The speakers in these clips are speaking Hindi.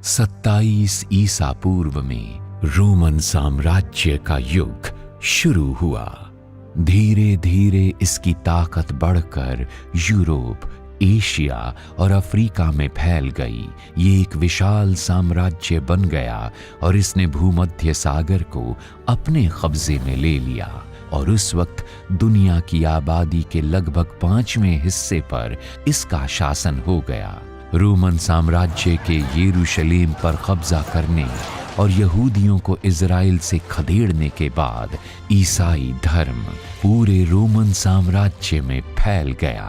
27 ईसा पूर्व में रोमन साम्राज्य का युग शुरू हुआ। धीरे धीरे इसकी ताकत बढ़कर यूरोप, एशिया और अफ्रीका में फैल गई। ये एक विशाल साम्राज्य बन गया और इसने भूमध्य सागर को अपने कब्जे में ले लिया और उस वक्त दुनिया की आबादी के लगभग 5वें हिस्से पर इसका शासन हो गया। रोमन साम्राज्य के यरूशलेम पर कब्जा करने और यहूदियों को इज़राइल से खदेड़ने के बाद ईसाई धर्म पूरे रोमन साम्राज्य में फैल गया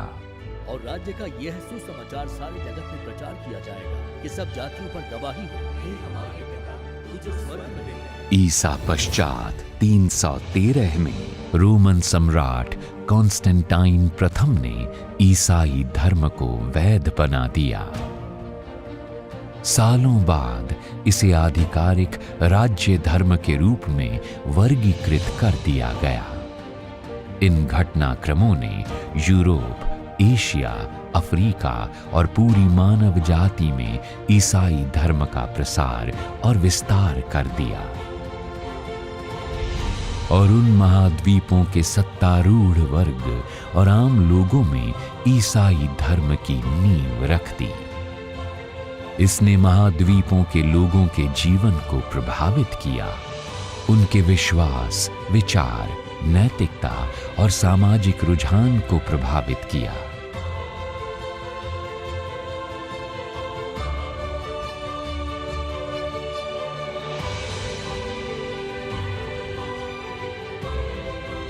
और राज्य का यह सुसमाचार सारे जगत में प्रचार किया जाएगा कि सब जातियों पर गवाही हो। हे हमारे पिता, तुझे स्वर्ग में दे। ईसा पश्चात 313 में रोमन सम्राट कॉन्स्टेंटाइन प्रथम ने ईसाई धर्म को वैध बना दिया। सालों बाद इसे आधिकारिक राज्य धर्म के रूप में वर्गीकृत कर दिया गया। इन घटनाक्रमों ने यूरोप, एशिया, अफ्रीका और पूरी मानव जाति में ईसाई धर्म का प्रसार और विस्तार कर दिया और उन महाद्वीपों के सत्तारूढ़ वर्ग और आम लोगों में ईसाई धर्म की नींव रख दी। इसने महाद्वीपों के लोगों के जीवन को प्रभावित किया, उनके विश्वास, विचार, नैतिकता और सामाजिक रुझान को प्रभावित किया।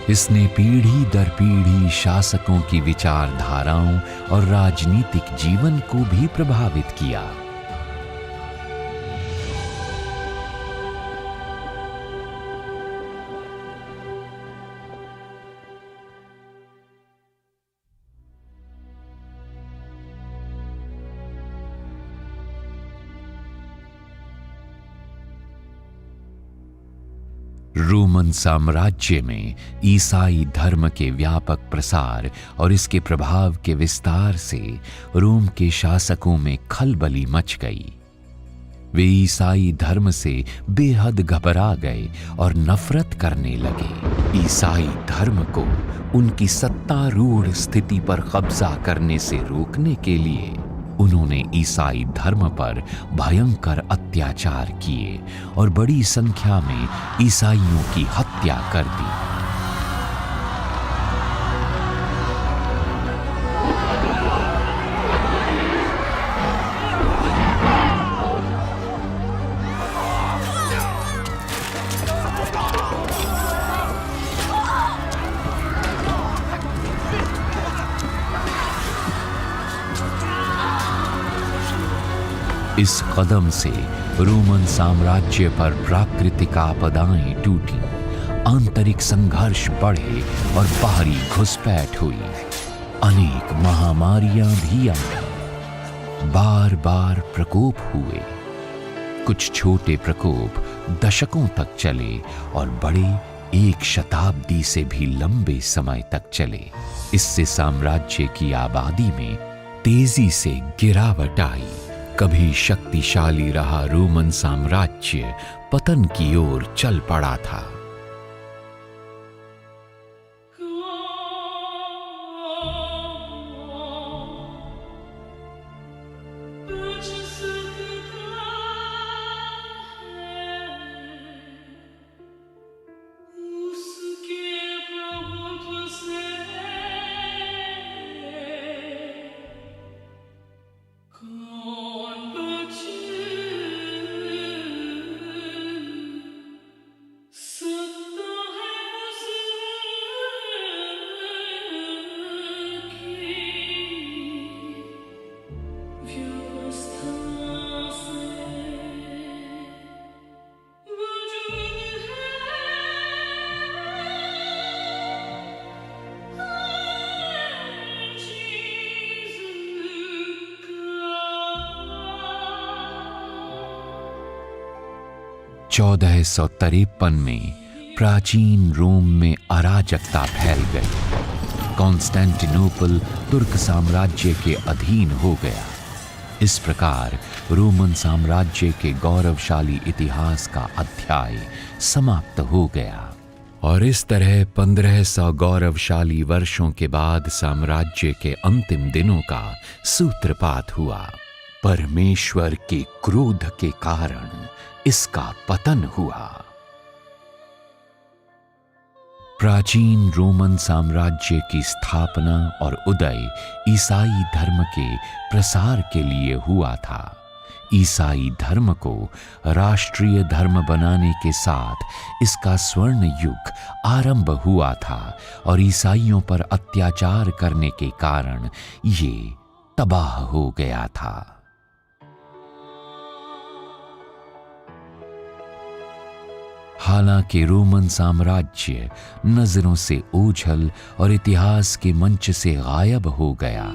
इसने पीढ़ी दर पीढ़ी शासकों की विचारधाराओं और राजनीतिक जीवन को भी प्रभावित किया। रोमन साम्राज्य में ईसाई धर्म के व्यापक प्रसार और इसके प्रभाव के विस्तार से रोम के शासकों में खलबली मच गई। वे ईसाई धर्म से बेहद घबरा गए और नफरत करने लगे। ईसाई धर्म को उनकी सत्तारूढ़ स्थिति पर कब्जा करने से रोकने के लिए उन्होंने ईसाई धर्म पर भयंकर अत्याचार किए और बड़ी संख्या में ईसाइयों की हत्या कर दी। इस कदम से रोमन साम्राज्य पर प्राकृतिक आपदाएं टूटी, आंतरिक संघर्ष बढ़े और बाहरी घुसपैठ हुई। अनेक महामारियां भी आई। बार बार प्रकोप हुए। कुछ छोटे प्रकोप दशकों तक चले और बड़े 1 शताब्दी से भी लंबे समय तक चले। इससे साम्राज्य की आबादी में तेजी से गिरावट आई। कभी शक्तिशाली रहा रोमन साम्राज्य पतन की ओर चल पड़ा था। (1453) में प्राचीन रोम में अराजकता फैल गई। कॉन्स्टेंटिनोपल तुर्क साम्राज्य के अधीन हो गया। इस प्रकार रोमन साम्राज्य के गौरवशाली इतिहास का अध्याय समाप्त हो गया और इस तरह 1500 गौरवशाली वर्षों के बाद साम्राज्य के अंतिम दिनों का सूत्रपात हुआ। परमेश्वर के क्रोध के कारण इसका पतन हुआ। प्राचीन रोमन साम्राज्य की स्थापना और उदय ईसाई धर्म के प्रसार के लिए हुआ था। ईसाई धर्म को राष्ट्रीय धर्म बनाने के साथ इसका स्वर्ण युग आरंभ हुआ था और ईसाइयों पर अत्याचार करने के कारण ये तबाह हो गया था। हालांकि रोमन साम्राज्य नजरों से ओझल और इतिहास के मंच से गायब हो गया,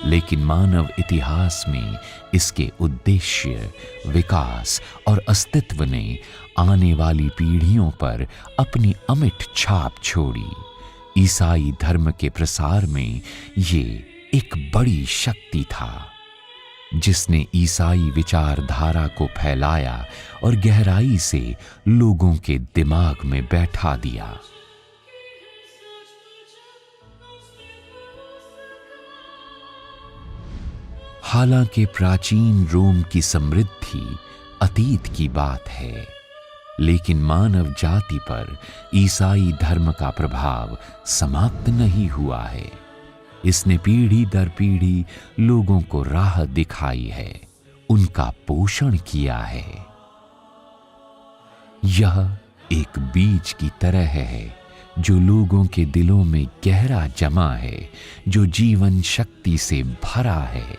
लेकिन मानव इतिहास में इसके उद्देश्य, विकास और अस्तित्व ने आने वाली पीढ़ियों पर अपनी अमिट छाप छोड़ी। ईसाई धर्म के प्रसार में ये एक बड़ी शक्ति था जिसने ईसाई विचारधारा को फैलाया और गहराई से लोगों के दिमाग में बैठा दिया। हालांकि प्राचीन रोम की समृद्धि अतीत की बात है, लेकिन मानव जाति पर ईसाई धर्म का प्रभाव समाप्त नहीं हुआ है। इसने पीढ़ी दर पीढ़ी लोगों को राह दिखाई है, उनका पोषण किया है। यह एक बीज की तरह है जो लोगों के दिलों में गहरा जमा है, जो जीवन शक्ति से भरा है।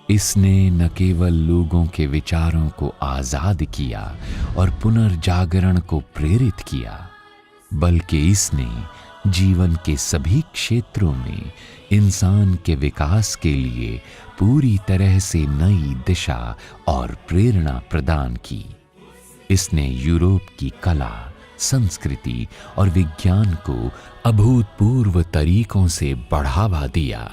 इसने न केवल लोगों के विचारों को आजाद किया और पुनर्जागरण को प्रेरित किया, बल्कि इसने जीवन के सभी क्षेत्रों में इंसान के विकास के लिए पूरी तरह से नई दिशा और प्रेरणा प्रदान की। इसने यूरोप की कला, संस्कृति और विज्ञान को अभूतपूर्व तरीकों से बढ़ावा दिया।